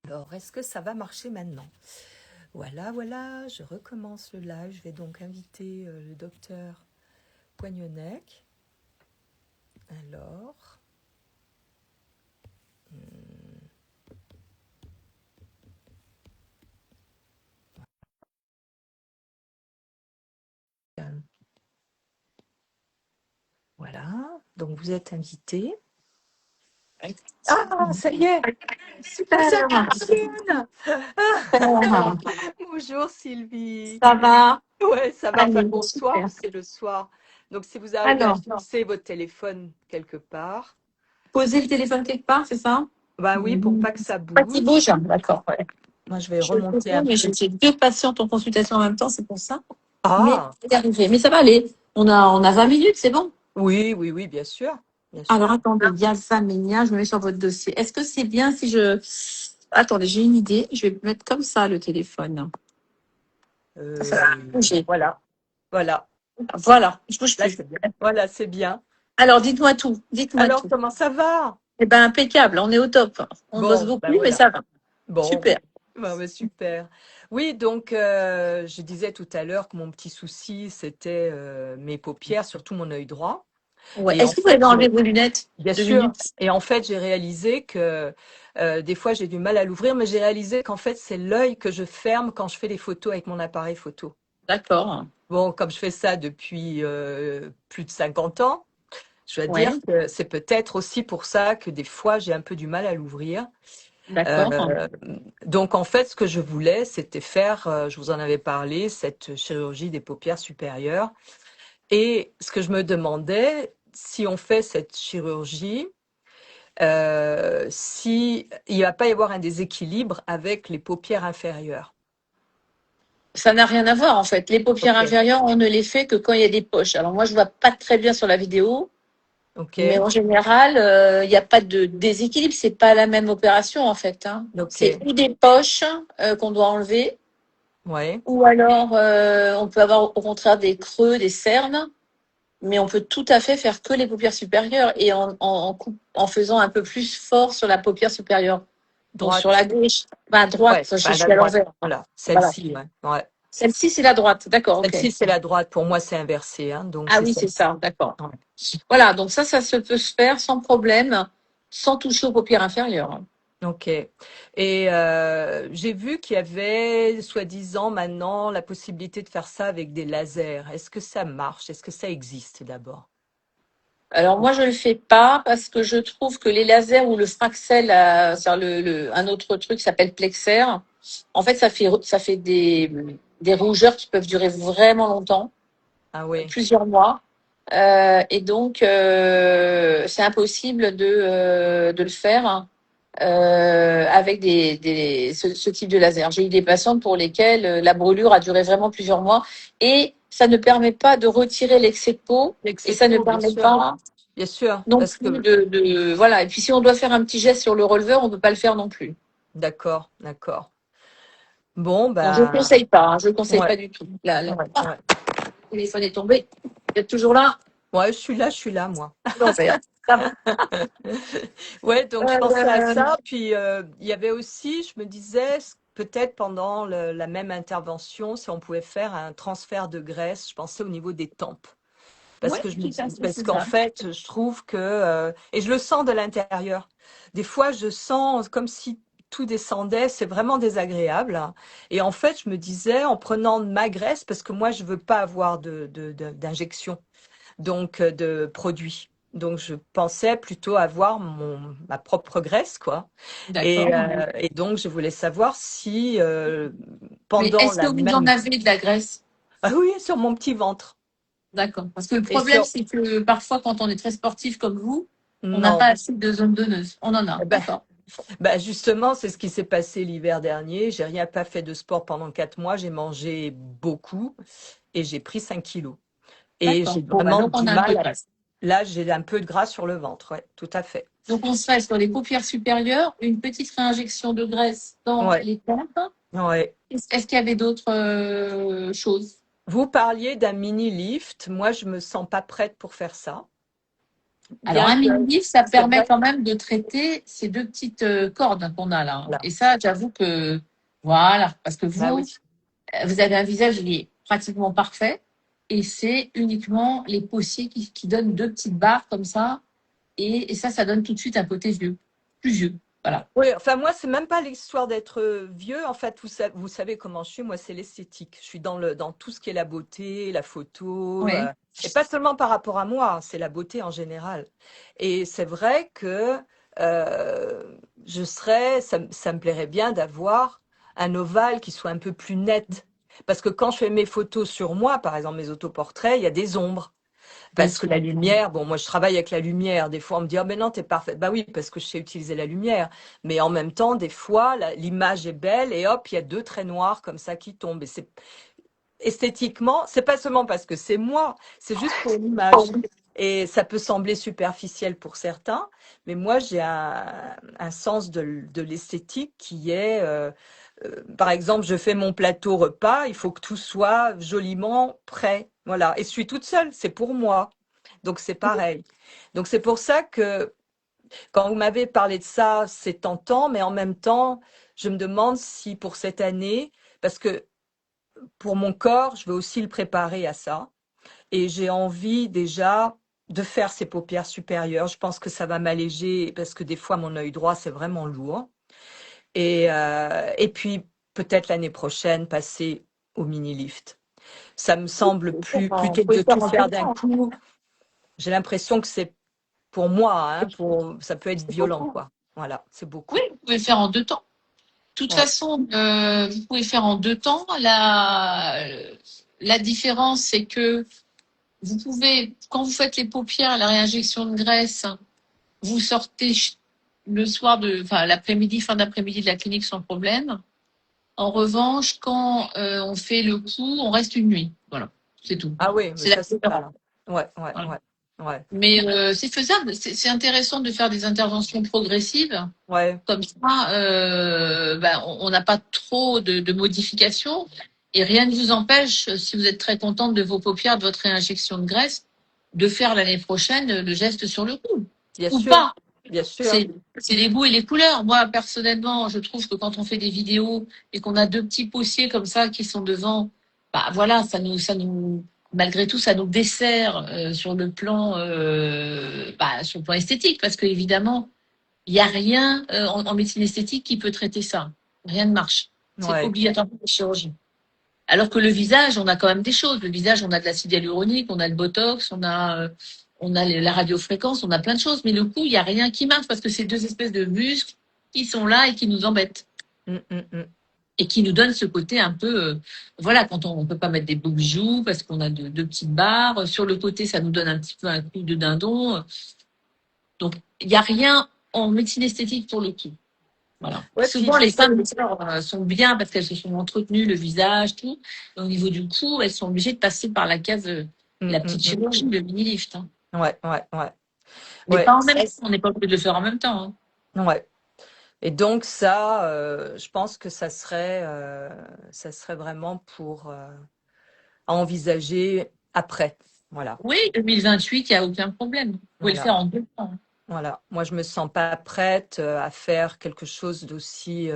Alors, est-ce que ça va marcher maintenant? Voilà, je recommence le live. Je vais donc inviter le docteur Poignonnec. Alors, voilà, donc vous êtes invité. Ah, ça y est, Super. Bonjour Sylvie. Ça va? Ouais, ça va. Enfin, Allez, bonsoir, super. c'est le soir. Donc, si vous arrivez à Alors, lancer votre téléphone quelque part, poser le téléphone quelque part, c'est ça? bah oui, pour pas que ça Pas qu'il bouge. bouge, hein. D'accord. Ouais. Moi, je vais Je peux remonter pas, un mais peu. j'ai deux patientes en consultation en même temps, c'est pour ça. Mais Ah, c'est arrivé. Mais ça va aller. On a 20 minutes, c'est bon. oui, bien sûr, bien Alors, sûr. attendez, Dialsa Ménia, je me mets sur votre dossier. Est-ce que c'est bien si je... Attendez, j'ai une idée. Je vais mettre comme ça le téléphone. Ça va bouger. Voilà, voilà. Voilà, je bouge Là, plus. c'est bien. Voilà, c'est bien. Alors, dites-moi tout. Dites-moi Alors, tout. comment ça va? Eh ben, impeccable. On est au top. On bosse Bon, ben beaucoup, mais voilà. ça va. Bon, Super. ben, super. Oui, donc, je disais tout à l'heure que mon petit souci, c'était mes paupières, surtout mon œil droit. Ouais. Et en Est-ce que vous pouvez fait, enlever vos lunettes? bien Deux sûr. minutes. Et en fait, j'ai réalisé que des fois, j'ai du mal à l'ouvrir, mais j'ai réalisé qu'en fait, c'est l'œil que je ferme quand je fais les photos avec mon appareil photo. D'accord. Bon, comme je fais ça depuis plus de 50 ans, je dois dire Ouais. que c'est peut-être aussi pour ça que des fois, j'ai un peu du mal à l'ouvrir. D'accord. Euh, donc, en fait, ce que je voulais, c'était faire, je vous en avais parlé, cette chirurgie des paupières supérieures. Et ce que je me demandais, si on fait cette chirurgie, si il va pas y avoir un déséquilibre avec les paupières inférieures. Ça n'a rien à voir en fait. Les paupières Ok, inférieures, on ne les fait que quand il y a des poches. Alors moi, je vois pas très bien sur la vidéo, mais ok, en général, il n'y a pas de déséquilibre. C'est pas la même opération en fait, hein. C'est ok, ou des poches qu'on doit enlever, ouais, ou alors on peut avoir au contraire des creux, des cernes. Mais on peut tout à fait faire que les paupières supérieures et en faisant un peu plus fort sur la paupière supérieure. Donc sur la droite, gauche, bah, à droite, ouais, je enfin la suis à droite, l'envers. voilà, Voilà. celle-ci, ouais, ouais. Celle-ci, c'est la droite. D'accord, ok. Celle-ci c'est la droite. Pour moi, c'est inversé, hein, donc Ah c'est oui, c'est celle-ci. ça, d'accord. Ouais. Voilà, donc ça se peut se faire sans problème, sans toucher aux paupières inférieures. Ok. Et j'ai vu qu'il y avait, soi-disant, maintenant la possibilité de faire ça avec des lasers. Est-ce que ça marche? Est-ce que ça existe d'abord? Alors moi, je le fais pas parce que je trouve que les lasers ou le Fraxel, c'est-à-dire un autre truc qui s'appelle Plexer, en fait, ça fait des rougeurs qui peuvent durer vraiment longtemps, Ah oui, plusieurs mois. Et donc, c'est impossible de le faire avec ce type de laser. J'ai eu des patientes pour lesquelles la brûlure a duré vraiment plusieurs mois et ça ne permet pas de retirer l'excès de peau et ça ne l'excepto, permet pas bien sûr, non parce plus que voilà. Et puis si on doit faire un petit geste sur le releveur, on ne peut pas le faire non plus. d'accord, d'accord. Bon, Donc je ne ben, conseille pas, hein, je ne conseille ouais, pas du tout. ouais, Ah, ouais. le téléphone est tombé. Vous êtes toujours là? Ouais, je suis là, moi. L'envers. Ça va. Ouais, donc je pensais à Euh, ça. Puis il y avait aussi, je me disais, peut-être pendant la même intervention, si on pouvait faire un transfert de graisse, je pensais au niveau des tempes. oui, tout à fait, Parce c'est qu'en ça. fait, je trouve que, et je le sens de l'intérieur. Des fois, je sens comme si tout descendait, c'est vraiment désagréable, hein. Et en fait, je me disais, en prenant de ma graisse, parce que moi, je veux pas avoir d'injection, donc de produits. Donc, je pensais plutôt avoir ma propre graisse, quoi. D'accord. Et donc, je voulais savoir si Mais pendant est-ce que la vous en même, avez de la graisse? ah oui, sur mon petit ventre. D'accord. Parce que le Et problème, sur, c'est que parfois, quand on est très sportif comme vous, on n'a pas non. assez de zones donneuses. On en a. Eh ben, D'accord. bah justement, c'est ce qui s'est passé l'hiver dernier. J'ai rien pas fait de sport pendant 4 mois. J'ai mangé beaucoup et j'ai pris 5 kilos. Et D'accord. j'ai Bon, bah, vraiment donc on du a un peu mal. de graisse. Là, j'ai un peu de gras sur le ventre. Ouais, tout à fait. Donc on serait sur les paupières supérieures, une petite réinjection de graisse dans Ouais, les tempes. ouais. Est-ce qu'il y avait d'autres choses? Vous parliez d'un mini lift. Moi, je me sens pas prête pour faire ça. Il y Alors, a, un mini-livre, ça c'est permet vrai, quand même de traiter ces deux petites cordes qu'on a là. voilà. Et ça, j'avoue que, voilà, parce que Ah oui. vous avez un visage, il est pratiquement parfait. Et c'est uniquement les pauciers qui donnent deux petites barres comme ça. Et ça donne tout de suite un côté vieux, plus vieux. Voilà. Oui, enfin moi, c'est même pas l'histoire d'être vieux. En fait, vous savez comment je suis. Moi, c'est l'esthétique. Je suis dans tout ce qui est la beauté, la photo, Oui. et pas seulement par rapport à moi, hein, c'est la beauté en général. Et c'est vrai que ça me plairait bien d'avoir un ovale qui soit un peu plus net. Parce que quand je fais mes photos sur moi, par exemple mes autoportraits, il y a des ombres. Bien Parce que la sûr. lumière, bon, moi je travaille avec la lumière. Des fois, on me dit, oh, mais non, t'es parfaite. Bah oui, parce que je sais utiliser la lumière. Mais en même temps, des fois, l'image est belle et hop, il y a deux traits noirs comme ça qui tombent. Et c'est esthétiquement, c'est pas seulement parce que c'est moi, c'est juste pour l'image. Et ça peut sembler superficiel pour certains, mais moi j'ai un sens de l'esthétique qui est, par exemple, je fais mon plateau repas, il faut que tout soit joliment prêt. Voilà. Et je suis toute seule, c'est pour moi. Donc c'est pareil. Donc c'est pour ça que quand vous m'avez parlé de ça, c'est tentant, mais en même temps, je me demande si pour cette année, parce que pour mon corps, je veux aussi le préparer à ça. Et j'ai envie déjà de faire ces paupières supérieures. Je pense que ça va m'alléger parce que des fois, mon œil droit, c'est vraiment lourd. Et puis, peut-être l'année prochaine, passer au mini-lift. Ça me semble Vous plutôt que pouvez de faire tout en deux faire d'un temps. coup. J'ai l'impression que c'est pour moi, hein, ça peut être violent, quoi. Voilà, c'est Oui, beaucoup. vous pouvez faire en deux temps. De toute Ouais. façon, vous pouvez faire en deux temps. La différence, c'est que vous pouvez, quand vous faites les paupières, la réinjection de graisse, vous sortez le soir enfin l'après-midi, fin d'après-midi de la clinique sans problème. En revanche, quand on fait le coup, on reste une nuit. Voilà, c'est tout. Ah oui, mais C'est la ça, c'est différence. mal, hein. Ouais, ouais, Voilà. ouais, ouais, Mais c'est faisable. C'est intéressant de faire des interventions progressives. ouais, Comme ça, on n'a pas trop de modifications et rien ne vous empêche, si vous êtes très contente de vos paupières, de votre réinjection de graisse, de faire l'année prochaine le geste sur le cou. bien Ou sûr, pas. bien sûr. C'est les goûts et les couleurs. Moi, personnellement, je trouve que quand on fait des vidéos et qu'on a deux petits poussiers comme ça qui sont devant, bah voilà, malgré tout, ça nous dessert sur le plan esthétique, parce que évidemment, il n'y a rien en médecine esthétique qui peut traiter ça. Rien ne marche. C'est Ouais, obligatoirement la chirurgie. Alors que le visage, on a quand même des choses. Le visage, on a de l'acide hyaluronique, on a le botox, on a la radiofréquence, on a plein de choses. Mais le cou, il n'y a rien qui marche parce que c'est deux espèces de muscles qui sont là et qui nous embêtent. mm, mm, mm. Et qui nous donnent ce côté un peu, voilà, quand on ne peut pas mettre des beaux bijoux parce qu'on a deux petites barres. Sur le côté, ça nous donne un petit peu un coup de dindon. Donc, il n'y a rien en médecine esthétique pour le cou. Voilà. Ouais, puis Souvent, je les sais. femmes sont bien parce qu'elles se sont entretenues le visage, tout. Et au niveau du cou, elles sont obligées de passer par la case, Mm, la mm, petite mm. chirurgie, le mini-lift. Hein. Ouais, ouais, ouais, Mais ouais, pas en même temps. On n'est pas obligé de le faire en même temps. Hein. ouais. Et donc ça, je pense que ça serait vraiment pour à envisager après. Voilà, Oui, 2028, il n'y a aucun problème. Vous pouvez le voilà, faire en deux temps. Hein. voilà. Moi, je me sens pas prête à faire quelque chose d'aussi.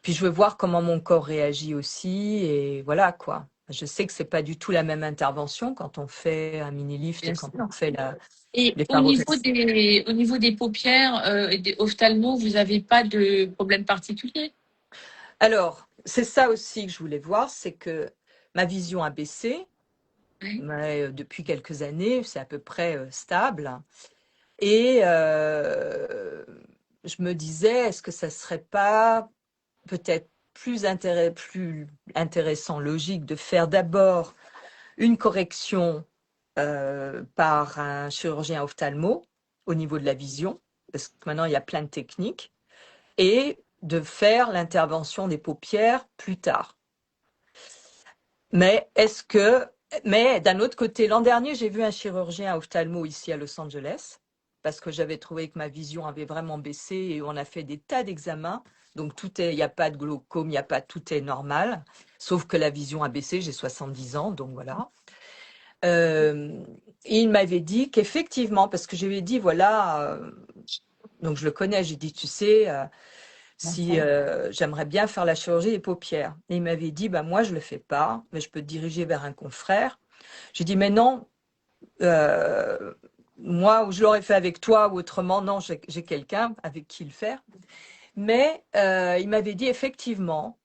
Puis je veux voir comment mon corps réagit aussi, et voilà quoi. Je sais que c'est pas du tout la même intervention quand on fait un mini lift et Bien quand sûr. on fait Et les pharoplasties. au niveau des paupières et des ophtalmos, vous n'avez pas de problème particulier? Alors, c'est ça aussi que je voulais voir, c'est que ma vision a baissé. Oui. Mais depuis quelques années, c'est à peu près stable. Et je me disais, est-ce que ça serait pas peut-être plus intéressant, logique, de faire d'abord une correction par un chirurgien ophtalmo au niveau de la vision, parce que maintenant il y a plein de techniques, et de faire l'intervention des paupières plus tard. Mais mais d'un autre côté, l'an dernier, j'ai vu un chirurgien ophtalmo ici à Los Angeles parce que j'avais trouvé que ma vision avait vraiment baissé et on a fait des tas d'examens. Donc il n'y a pas de glaucome, il n'y a pas, tout est normal. Sauf que la vision a baissé, j'ai 70 ans, donc voilà. Euh, et il m'avait dit qu'effectivement, parce que je lui ai dit, voilà, donc je le connais, j'ai dit, tu sais, si j'aimerais bien faire la chirurgie des paupières. Et il m'avait dit, bah moi je le fais pas, mais je peux te diriger vers un confrère. J'ai dit, mais non, euh, moi je l'aurais fait avec toi ou autrement, non, j'ai quelqu'un avec qui le faire. Mais il m'avait dit effectivement,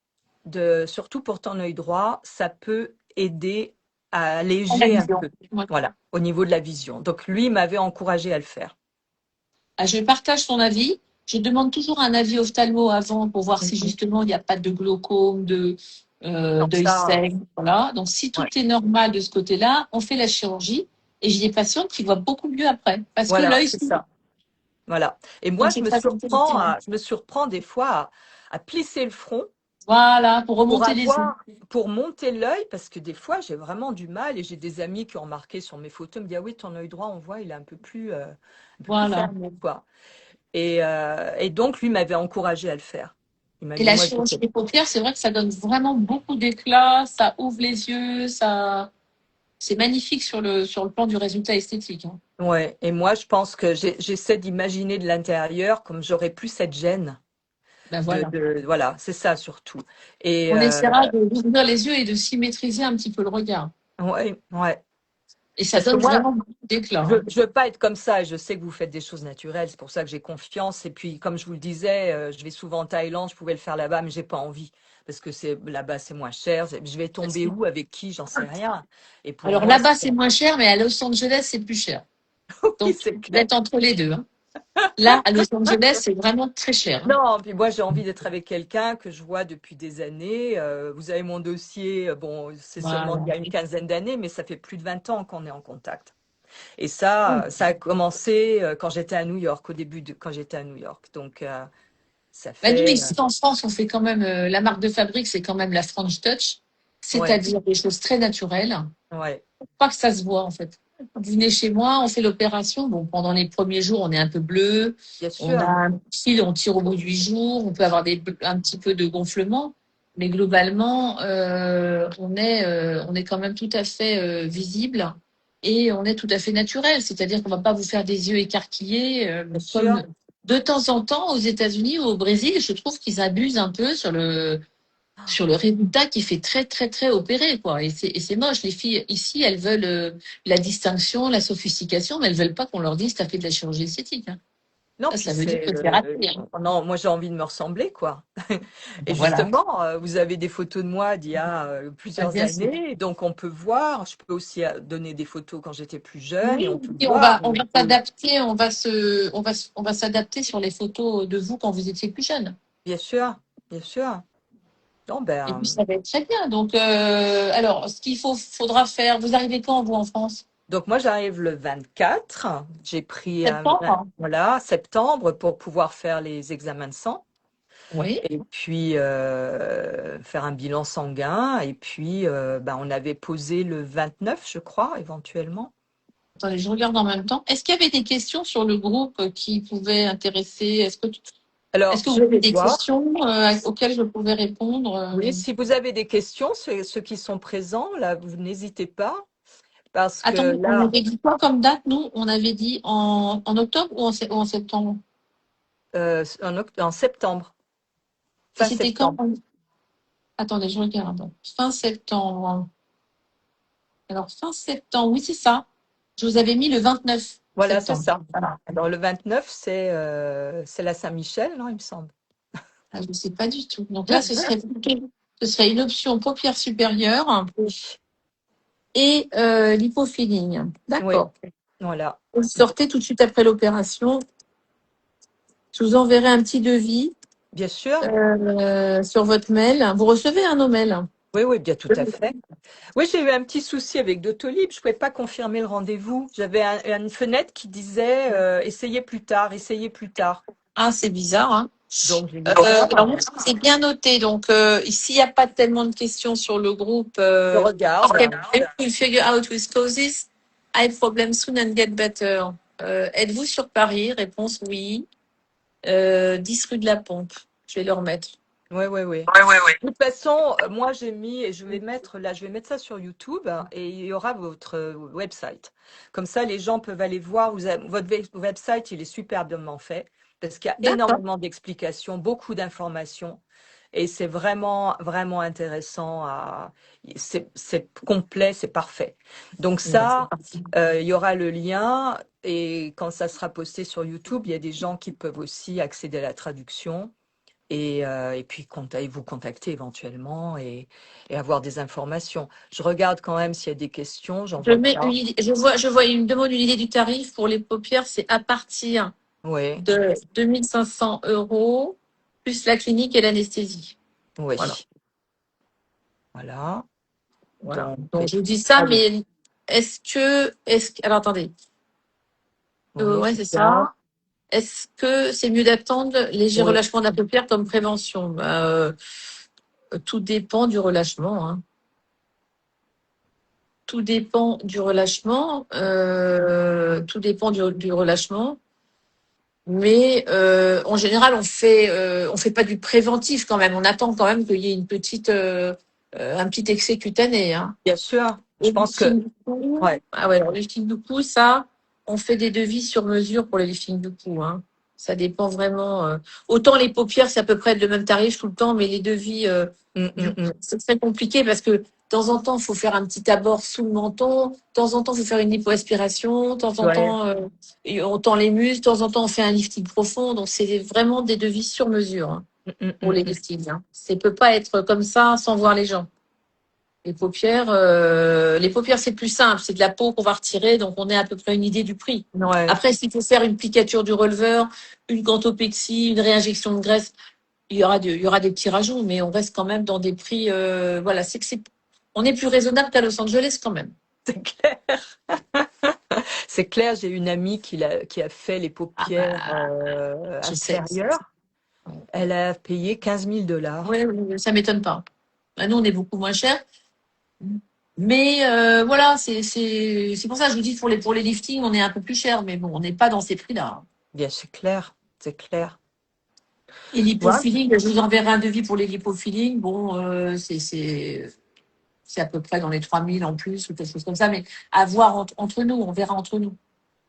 surtout pour ton œil droit, ça peut aider à À la alléger un vision. peu, Ouais. voilà, au niveau de la vision. Donc lui, il m'avait encouragé à le faire. Ah, je partage ton avis. Je demande toujours un avis ophtalmo avant pour voir si Mhm. justement il n'y a pas de glaucome, Donc d'œil ça, sec. Voilà. Donc si tout ouais, est normal de ce côté-là, on fait la chirurgie. Et j'ai des patientes qui voient beaucoup mieux après. Parce que voilà, l'œil c'est s'ouvre. ça. Voilà. Et moi, Donc c'est très intéressant. je me surprends des fois à plisser le front Voilà, pour pour remonter les yeux. avoir, pour monter l'œil, parce que des fois, j'ai vraiment du mal et j'ai des amis qui ont remarqué sur mes photos, me disent, ah oui, ton œil droit, on voit, il est un peu plus Voilà. fermé, quoi. Et donc, lui m'avait encouragé à le faire. Il m'a Et dit, la moi, je chirurgie fais. des paupières, c'est vrai que ça donne vraiment beaucoup d'éclat, ça ouvre les yeux, ça, c'est magnifique sur le plan du résultat esthétique, hein. Ouais. Et moi, je pense que j'essaie d'imaginer de l'intérieur comme j'aurais plus cette gêne. Ben voilà. Voilà, c'est ça surtout. Et On essaiera d'ouvrir les yeux et de symétriser un petit peu le regard. ouais, ouais. Et ça Parce que donne moi, vraiment beaucoup d'éclat, hein. je veux pas être comme ça et je sais que vous faites des choses naturelles. C'est pour ça que j'ai confiance. Et puis, comme je vous le disais, je vais souvent en Thaïlande. Je pouvais le faire là-bas, mais j'ai pas envie parce que c'est là-bas c'est moins cher. Je vais tomber où avec qui, j'en sais rien. Et pour Alors moi, là-bas, c'est moins cher, mais à Los Angeles, c'est plus cher. oui, Donc, c'est vous clair. êtes entre les deux, hein. Là, à Los Angeles, c'est vraiment très cher, hein. Non, puis moi j'ai envie d'être avec quelqu'un que je vois depuis des années. Vous avez mon dossier, bon, c'est seulement il y Voilà. a une quinzaine d'années, mais ça fait plus de 20 ans qu'on est en contact. Et ça a commencé quand j'étais à New York, quand j'étais à New York. Donc ça Bah, nous, fait, ici en France, on fait quand même, la marque de fabrique, c'est quand même la French Touch, ouais, c'est-à-dire des choses très naturelles. ouais, Pas que ça se voit, en fait. Vous venez chez moi, on fait l'opération. Bon, pendant les premiers jours, on est un peu bleu. bien On a sûr, un fil, on tire au bout de 8 jours. On peut avoir un petit peu de gonflement. Mais globalement, on est quand même tout à fait visible et on est tout à fait naturel. C'est-à-dire qu'on va pas vous faire des yeux écarquillés bien sûr. comme de temps en temps aux États-Unis ou au Brésil. Je trouve qu'ils abusent un peu sur le résultat qui fait très, très, très opéré, quoi. Et c'est moche. Les filles, ici, elles veulent la distinction, la sophistication, mais elles veulent pas qu'on leur dise, t'as fait de la chirurgie esthétique, hein. Non, puis Ça veut dire que c'est raté, hein. non, moi j'ai envie de me ressembler, quoi. Et Ben voilà. justement, vous avez des photos de moi d'il y a Ben, plusieurs bien sûr. années, donc on peut voir. Je peux aussi donner des photos quand j'étais plus jeune et Oui, on peut et voir. on va s'adapter, on va s'adapter sur les photos de vous quand vous étiez plus jeune. Bien sûr, bien sûr. Non, Et puis, ben, ça va être très bien. Donc, alors, faudra faire, vous arrivez quand, vous, en France? donc moi j'arrive le 24. J'ai pris Septembre? voilà, septembre pour pouvoir faire les examens de sang Oui. et puis faire un bilan sanguin. Et puis ben, on avait posé le 29, je crois, éventuellement. Attendez, je regarde en même temps. Est-ce qu'il y avait des questions sur le groupe qui pouvaient intéresser? Est-ce Alors, que je vous avez vais des voir. questions auxquelles je pouvais répondre? Oui, si vous avez des questions, ceux qui sont présents, là, vous n'hésitez pas, parce que Attendez, on là, avait dit quoi comme date, nous? On avait dit en octobre ou en septembre? en septembre, Et fin c'était quand? septembre. Attendez, je regarde. Fin septembre. Alors, fin septembre, oui, c'est ça. Je vous avais mis le 29 Voilà, c'est septembre. ça. Voilà. Alors, le 29, c'est la Saint-Michel, non, il me semble. Ah, je ne sais pas du tout. Donc là, ce serait une option paupière supérieure Oui, et lipofilling. oui, D'accord. voilà. Vous sortez tout de suite après l'opération. Je vous enverrai un petit devis Bien sûr. sur votre mail. Vous recevez nos mails. Oui, oui, bien tout à fait. Oui, j'ai eu un petit souci avec Doctolib. Je ne pouvais pas confirmer le rendez-vous. J'avais une fenêtre qui disait essayez plus tard, essayez plus tard. Ah, c'est bizarre, hein. Donc, j'ai mis ça. Alors, moi, c'est bien noté. Donc, ici, il n'y a pas tellement de questions sur le groupe. Je regarde. We figure out with causes. Eye problem soon and get better. Êtes-vous sur Paris? Réponse oui. 10 rue de la Pompe. Je vais le remettre. Ouais, ouais, ouais. Ouais, ouais, ouais. De toute façon, moi j'ai mis, et je vais mettre là, je vais mettre ça sur YouTube hein, et il y aura votre website. Comme ça, les gens peuvent aller voir. Votre website, il est superbement fait parce qu'il y a D'accord. énormément d'explications, beaucoup d'informations et c'est vraiment, vraiment intéressant. C'est complet, c'est parfait. Donc Ouais, c'est ça, parti. il y aura le lien et quand ça sera posté sur YouTube, il y a des gens qui peuvent aussi accéder à la traduction. Et puis vous contacter éventuellement et avoir des informations. Je regarde quand même s'il y a des questions, j'en Je vois mets une pas. idée, je vois une demande, une idée du tarif pour les paupières, c'est à partir Oui, de 2 500 € plus la clinique et l'anesthésie. Voilà. oui, voilà. Voilà. Donc, Donc et je vous dis puis ça, ça, mais alors attendez. oui, Ouais, je c'est regarde. ça. Est-ce que c'est mieux d'attendre léger Oui, relâchement de la paupière comme prévention? Tout dépend du relâchement, hein. Tout dépend du relâchement. Tout dépend du relâchement. Mais en général, on fait pas du préventif quand même. On attend quand même qu'il y ait un petit excès cutané, hein. bien sûr. Le Je pense que, lifting du cou, ouais, ah ouais, alors le lifting du cou, ça, on fait des devis sur mesure pour le lifting du cou, hein. Ça dépend vraiment. Autant les paupières, c'est à peu près le même tarif tout le temps, mais les devis du cou, mm. c'est très compliqué parce que de temps en temps, il faut faire un petit abord sous le menton. De temps en temps, il faut faire une lipoaspiration. De temps en Ouais, temps, on tend les muscles. De temps en temps, on fait un lifting profond. Donc, c'est vraiment des devis sur mesure, hein, pour les mm. liftings, hein. Ça peut pas être comme ça sans voir les gens. Les paupières, c'est plus simple. C'est de la peau qu'on va retirer, donc on a à peu près une idée du prix. Ouais, Après, s'il faut faire une plicature du releveur, une cantopexie, une réinjection de graisse, il y aura des petits rajouts, mais on reste quand même dans des prix. Voilà, on est plus raisonnable qu'à Los Angeles quand même. c'est clair. C'est clair, j'ai une amie qui a fait les Ah paupières bah, je sais. intérieures. Elle a payé 15 000 $. Oui, ça m'étonne pas. Bah, nous, on est beaucoup moins cher. Mais voilà, c'est pour ça que je vous dis pour les liftings, on est un peu plus cher, mais bon, on n'est pas dans ces prix-là. Bien, c'est clair, c'est clair. Et Ouais. l'hypofilling, je vous enverrai un devis pour les lipofilling. Bon, c'est à peu près dans les 3 000 en plus ou quelque chose comme ça, mais à voir entre nous, on verra entre nous.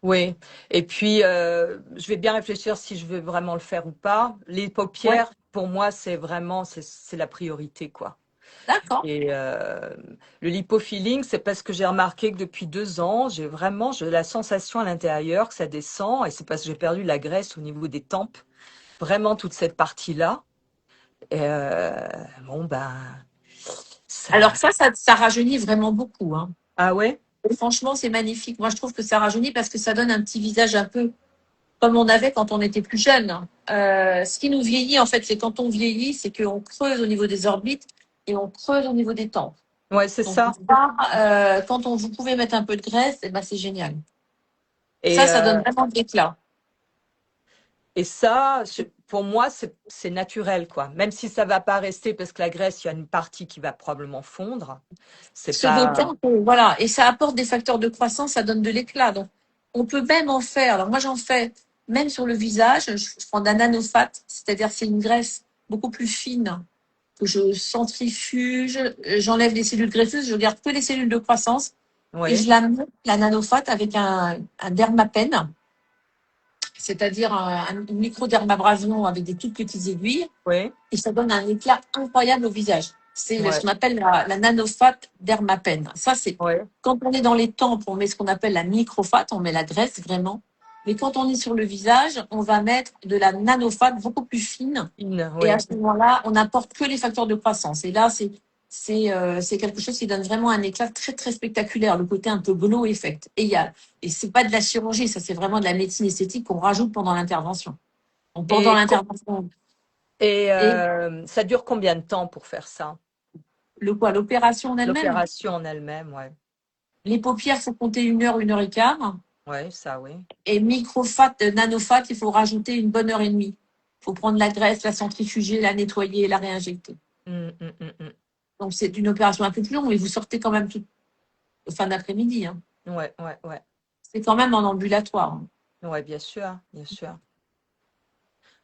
Oui, et puis je vais bien réfléchir si je veux vraiment le faire ou pas. Les Ouais, paupières, pour moi, c'est vraiment c'est la priorité, quoi. d'accord. Et le lipofilling, c'est parce que j'ai remarqué que depuis 2 ans, j'ai la sensation à l'intérieur que ça descend, et c'est parce que j'ai perdu la graisse au niveau des tempes, vraiment toute cette partie-là. Et, bon ben, Alors ça. ça rajeunit vraiment beaucoup, hein. Ah ouais? Et franchement, c'est magnifique. Moi, je trouve que ça rajeunit parce que ça donne un petit visage un peu comme on avait quand on était plus jeune. Ce qui nous vieillit, en fait, c'est quand on vieillit, c'est qu'on creuse au niveau des orbites et on creuse au niveau des tempes. Ouais, c'est Donc ça. ça, quand vous pouvez mettre un peu de graisse, eh ben, c'est génial. Et Ça donne vraiment de l'éclat. Et ça, pour moi, c'est naturel, quoi. Même si ça va pas rester parce que la graisse, il y a une partie qui va probablement fondre. C'est Ce pas. d'autant que, voilà, et ça apporte des facteurs de croissance, ça donne de l'éclat. Donc, on peut même en faire. Alors, moi, j'en fais même sur le visage. Je prends de la nanofat, c'est-à-dire c'est une graisse beaucoup plus fine que je centrifuge. J'enlève les cellules graisseuses, je garde que les cellules de croissance et Oui, je la mets, la nanofat, avec un dermapen, c'est-à-dire une microdermabrasion avec des toutes petites aiguilles. oui, Et ça donne un éclat incroyable au visage. C'est ce ouais, qu'on appelle la nanofat dermapen. Ça, c'est ouais. quand on est dans les tempes, on met ce qu'on appelle la microfat, on met la graisse vraiment. Mais quand on est sur le visage, on va mettre de la nanofat beaucoup plus fine. Et à Oui. ce moment-là, on n'apporte que les facteurs de croissance. Et là, c'est quelque chose qui donne vraiment un éclat très très spectaculaire, le côté un peu glow effect. Et c'est pas de la chirurgie, ça c'est vraiment de la médecine esthétique qu'on rajoute pendant l'intervention. Donc pendant Et, l'intervention, et ça dure combien de temps pour faire ça? l'opération en elle-même. L'opération en elle-même, ouais. Les paupières, faut compter 1 heure, 1 heure et quart. Ouais, ça, oui. Et microfat, nanofat, il faut rajouter 1 bonne heure et demie. Il faut prendre la graisse, la centrifuger, la nettoyer et la réinjecter. Mm. Donc c'est une opération un peu plus longue, mais vous sortez quand même toute fin d'après-midi, hein. Ouais, ouais, ouais. C'est quand même en ambulatoire, hein. Ouais, bien sûr, bien sûr.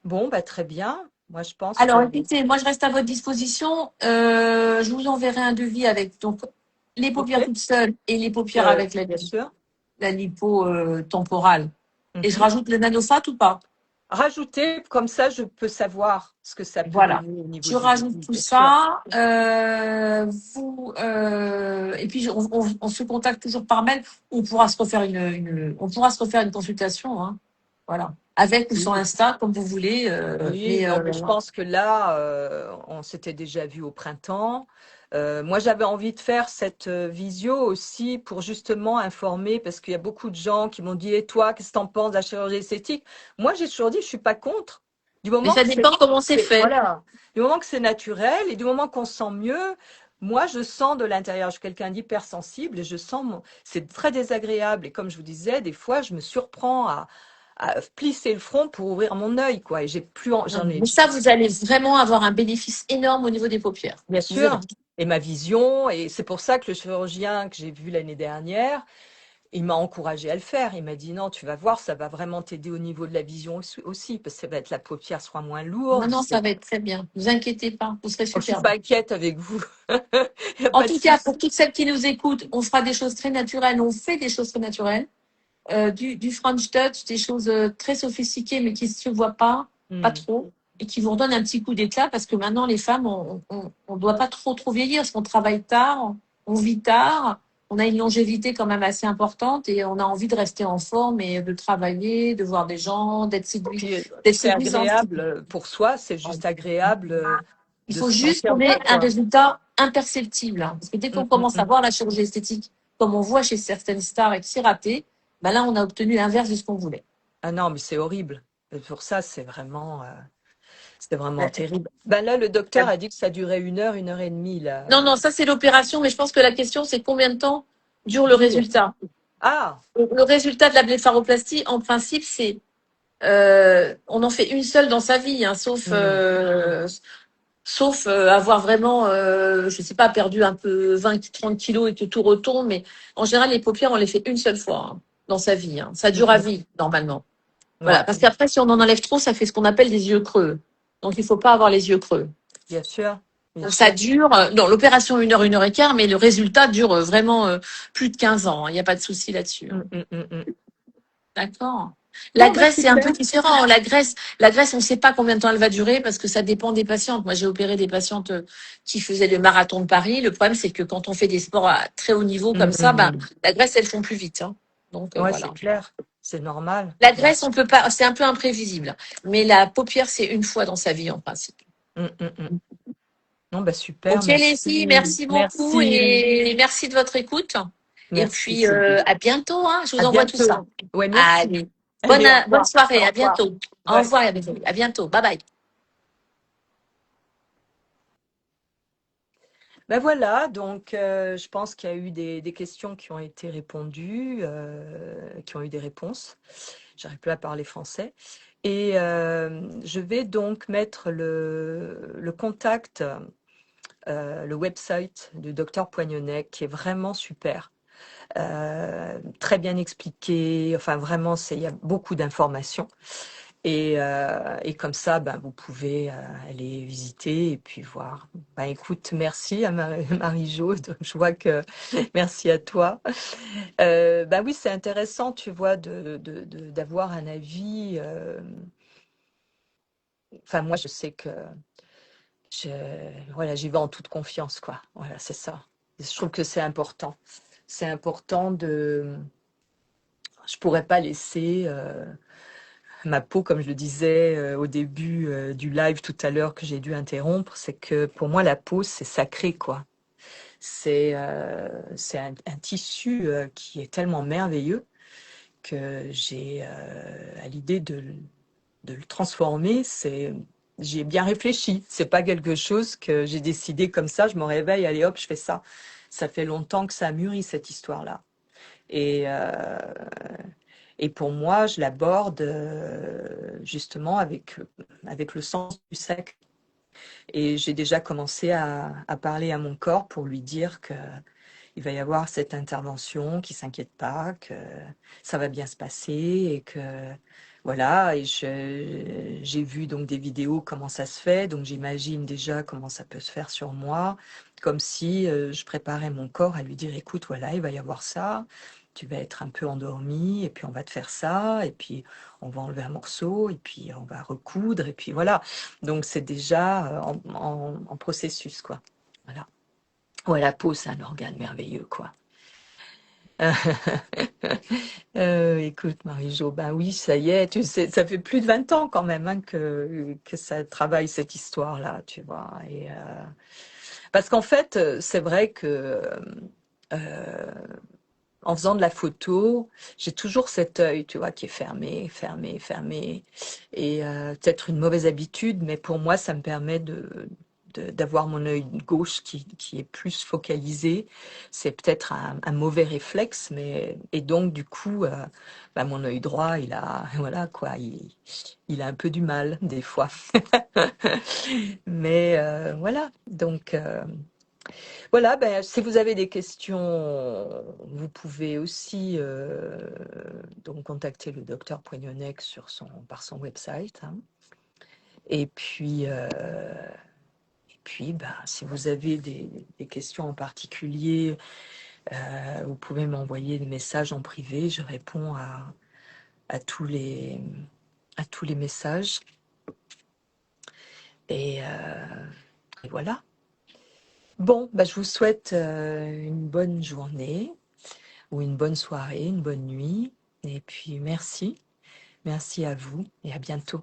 Bon, bah, très bien. Moi, je pense Alors, que écoutez, moi, je reste à votre disposition. Je vous enverrai un devis avec donc les ok, paupières toutes seules et les paupières avec bien sûr. la lipo temporale. Et je Mhm. rajoute le nanofat ou pas? Rajouter, comme ça, je peux savoir ce que ça peut Voilà. donner au niveau Je du rajoute devis, tout bien sûr. ça. Et puis on se contacte toujours par mail. On pourra se refaire on pourra se refaire une consultation, hein. Voilà. Avec ou sans Oui. Insta, comme vous voulez. Oui, non, mais je pense que là, on s'était déjà vu au printemps. Moi, j'avais envie de faire cette visio aussi pour justement informer, parce qu'il y a beaucoup de gens qui m'ont dit, et toi, qu'est-ce que t'en penses de la chirurgie esthétique? Moi, j'ai toujours dit, je suis pas contre. Du mais moment ça que dépend comment c'est fait. voilà, du moment que c'est naturel et du moment qu'on se sent mieux, moi, je sens de l'intérieur. Je suis quelqu'un d'hypersensible et je sens, c'est très désagréable. Et comme je vous disais, des fois, je me surprends à plisser le front pour ouvrir mon œil, quoi. Et j'ai plus, j'en ai, Mais ça, vous allez vraiment avoir un bénéfice énorme au niveau des paupières. bien Vous verrez. sûr, et ma vision. Et c'est pour ça que le chirurgien que j'ai vu l'année dernière, il m'a encouragé à le faire. Il m'a dit non, tu vas voir, ça va vraiment t'aider au niveau de la vision aussi, parce que ça va être la paupière sera moins Non, lourde. non, ça va être très bien. Ne vous inquiétez pas. Vous serez Oh, je suis superbe. pas inquiète avec vous. Il n'y a En pas de tout cas, souci. pour toutes celles qui nous écoutent, on fera des choses très naturelles. On fait des choses très naturelles. Du French touch, des choses très sophistiquées, mais qui ne se voient pas Hmm. trop, et qui vous redonnent un petit coup d'éclat, parce que maintenant, les femmes, on doit pas trop vieillir, parce qu'on travaille tard, on vit tard, on a une longévité quand même assez importante, et on a envie de rester en forme et de travailler, de voir des gens, Puis d'être c'est séduisant. agréable pour soi, c'est juste agréable Il de faut se juste sentir qu'on bien, ait un quoi. résultat imperceptible, hein. Parce que dès Hmm, qu'on hmm, commence à hmm. voir la chirurgie esthétique, comme on voit chez certaines stars et que c'est raté, ben là, on a obtenu l'inverse de ce qu'on voulait. Ah non, mais c'est horrible. Et pour ça, c'est vraiment terrible. Ben là, le docteur a dit que ça durait une heure et demie, là. Non, non, ça c'est l'opération, mais je pense que la question c'est combien de temps dure le Dure. résultat. Ah, Le résultat de la blépharoplastie, en principe, c'est on en fait une seule dans sa vie, hein, hmm, sauf avoir vraiment, je sais pas, perdu un peu 20, 30 kilos et que tout retombe. Mais en général, les paupières, on les fait une seule fois, hein, dans sa vie, hein. Ça hmm, dure à hmm. vie normalement. Voilà, Ouais, parce qu'après, si on en enlève trop, ça fait ce qu'on appelle des yeux creux. Donc, il faut pas avoir les yeux creux. bien sûr, bien Donc ça sûr. dure, non, l'opération une heure et quart, mais le résultat dure vraiment plus de 15 ans, hein. Il n'y a pas de souci là-dessus, Hmm, hein. hmm, hmm, hmm. D'accord. La Bon, ben graisse, c'est un peu super. différent. La graisse, on ne sait pas combien de temps elle va durer parce que ça dépend des patientes. Moi, j'ai opéré des patientes qui faisaient le marathon de Paris. Le problème, c'est que quand on fait des sports à très haut niveau comme ça, ben, Hmm. la graisse, elles font plus vite, hein. Donc Ouais, c'est voilà. clair. C'est normal. La Ouais. graisse, on peut pas, c'est un peu imprévisible. Mais la paupière, c'est une fois dans sa vie en principe. Hmm, hmm, hmm. Non, ben super, Ok, Leslie, merci. merci beaucoup Merci. et merci de votre écoute. Et Merci, puis, Sylvie. à bientôt, hein. Je À vous envoie tout ça. bientôt. Ouais, merci. Allez, Allez, au bonne revoir. soirée, Au à revoir. bientôt. Au Ouais. revoir, à bientôt. Bye bye. Ben voilà, donc je pense qu'il y a eu des questions qui ont été répondues, qui ont eu des réponses. J'arrive plus à parler français. Et je vais donc mettre le contact, le website du docteur Poignonnet, qui est vraiment super, très bien expliqué. Enfin, vraiment, il y a beaucoup d'informations. Et comme ça, ben, vous pouvez aller visiter et puis voir. Ben, écoute, merci à Marie-Jo. Donc, je vois que merci à toi. Ben oui, c'est intéressant, tu vois, d'avoir un avis. Enfin, moi, je sais que je, voilà, j'y vais en toute confiance, quoi. Voilà, c'est ça. Et je trouve que c'est important. C'est important de. Je pourrais pas laisser. Ma peau, comme je le disais au début du live tout à l'heure que j'ai dû interrompre, c'est que pour moi la peau c'est sacré quoi. C'est un tissu qui est tellement merveilleux que j'ai à l'idée de le transformer, j'ai bien réfléchi. C'est pas quelque chose que j'ai décidé comme ça. Je me réveille, allez hop, je fais ça. Ça fait longtemps que ça mûrit cette histoire-là. Et et pour moi, je l'aborde justement avec le sens du sacré. Et j'ai déjà commencé à parler à mon corps pour lui dire que il va y avoir cette intervention, qu'il s'inquiète pas, que ça va bien se passer et que Voilà, et j'ai vu donc des vidéos comment ça se fait, donc j'imagine déjà comment ça peut se faire sur moi, comme si je préparais mon corps à lui dire, écoute, voilà, il va y avoir ça, tu vas être un peu endormi, et puis on va te faire ça, et puis on va enlever un morceau, et puis on va recoudre, et puis voilà. Donc c'est déjà en processus, quoi. Voilà. Ouais, la peau, c'est un organe merveilleux, quoi. Écoute, Marie-Jo, ben oui, ça y est, tu sais, ça fait plus de 20 ans quand même hein, que ça travaille cette histoire-là, tu vois. Parce qu'en fait, c'est vrai que euh, en faisant de la photo, j'ai toujours cet œil, tu vois, qui est fermé, fermé, fermé. Et peut-être une mauvaise habitude, mais pour moi, ça me permet d'avoir mon œil gauche qui est plus focalisé. C'est peut-être un mauvais réflexe, mais et donc du coup, bah, mon œil droit, il a, voilà quoi, il a un peu du mal des fois. Mais voilà, donc. Voilà, ben, si vous avez des questions, vous pouvez aussi donc contacter le docteur Poignonnec par son website, hein. Et puis ben, si vous avez des questions en particulier, vous pouvez m'envoyer des messages en privé. Je réponds à tous à tous les messages. Et, euh, et voilà. Bon, ben, je vous souhaite une bonne journée ou une bonne soirée, une bonne nuit. Et puis merci. Merci à vous et à bientôt.